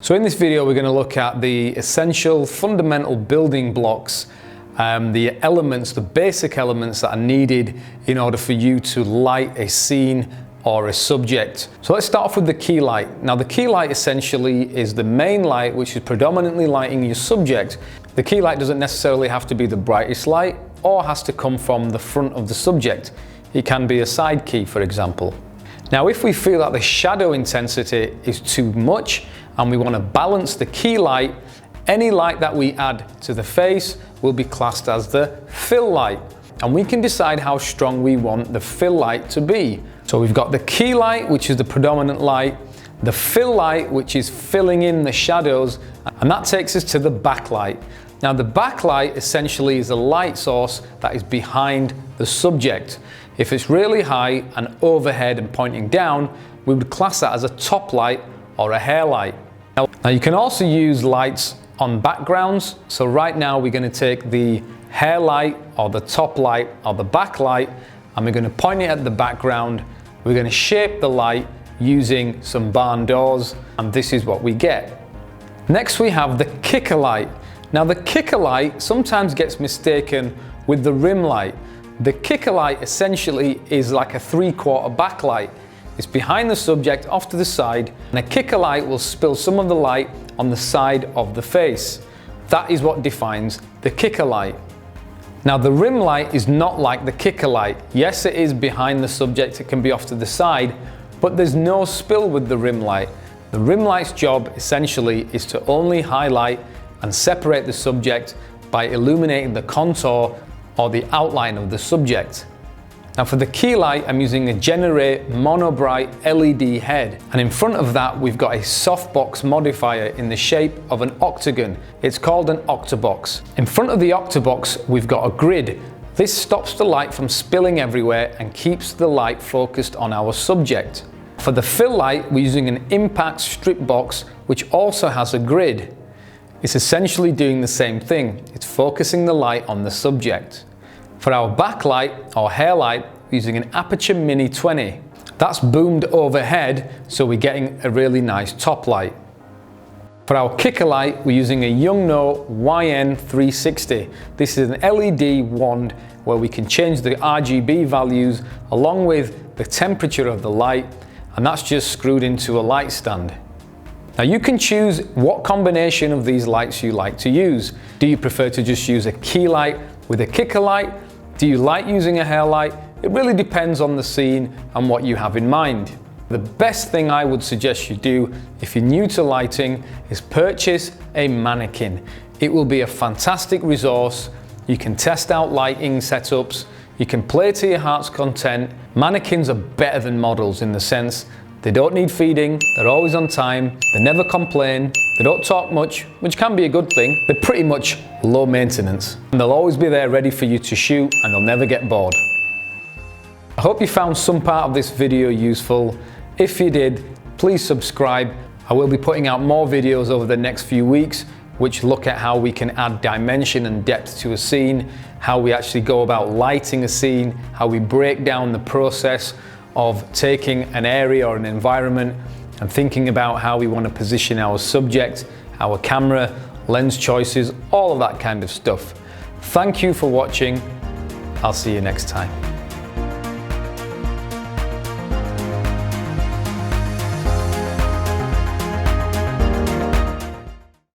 So in this video we're going to look at the essential fundamental building blocks, the elements, the basic elements that are needed in order for you to light a scene or a subject. So let's start off with the key light. Now the key light essentially is the main light which is predominantly lighting your subject. The key light doesn't necessarily have to be the brightest light or has to come from the front of the subject. It can be a side key, for example. Now if we feel that the shadow intensity is too much and we want to balance the key light, any light that we add to the face will be classed as the fill light. And we can decide how strong we want the fill light to be. So we've got the key light, which is the predominant light, the fill light, which is filling in the shadows, and that takes us to the backlight. Now the backlight essentially is a light source that is behind the subject. If it's really high and overhead and pointing down, we would class that as a top light or a hair light. Now you can also use lights on backgrounds. So right now we're going to take the hair light or the top light or the backlight and we're going to point it at the background. We're going to shape the light using some barn doors, and this is what we get. Next we have the kicker light. Now the kicker light sometimes gets mistaken with the rim light. The kicker light essentially is like a 3/4 backlight. It's behind the subject off to the side, and a kicker light will spill some of the light on the side of the face. That is what defines the kicker light. Now the rim light is not like the kicker light. Yes, it is behind the subject, it can be off to the side, but there's no spill with the rim light. The rim light's job essentially is to only highlight and separate the subject by illuminating the contour or the outline of the subject. Now for the key light, I'm using a Genaray Monobright LED head, and in front of that we've got a softbox modifier in the shape of an octagon. It's called an octabox. In front of the octabox we've got a grid. This stops the light from spilling everywhere and keeps the light focused on our subject. For the fill light we're using an impact strip box which also has a grid. It's essentially doing the same thing. It's focusing the light on the subject. For our backlight or hair light, we're using an Aputure Mini 20. That's boomed overhead, so we're getting a really nice top light. For our kicker light, we're using a Yongnou YN360. This is an LED wand where we can change the RGB values along with the temperature of the light, and that's just screwed into a light stand. Now you can choose what combination of these lights you like to use. Do you prefer to just use a key light with a kicker light? Do you like using a hair light? It really depends on the scene and what you have in mind. The best thing I would suggest you do if you're new to lighting is purchase a mannequin. It will be a fantastic resource. You can test out lighting setups. You can play to your heart's content. Mannequins are better than models in the sense they don't need feeding, they're always on time, they never complain, they don't talk much, which can be a good thing. They're pretty much low maintenance. And they'll always be there ready for you to shoot and they'll never get bored. I hope you found some part of this video useful. If you did, please subscribe. I will be putting out more videos over the next few weeks which look at how we can add dimension and depth to a scene, how we actually go about lighting a scene, how we break down the process of taking an area or an environment and thinking about how we want to position our subject, our camera, lens choices, all of that kind of stuff. Thank you for watching. I'll see you next time.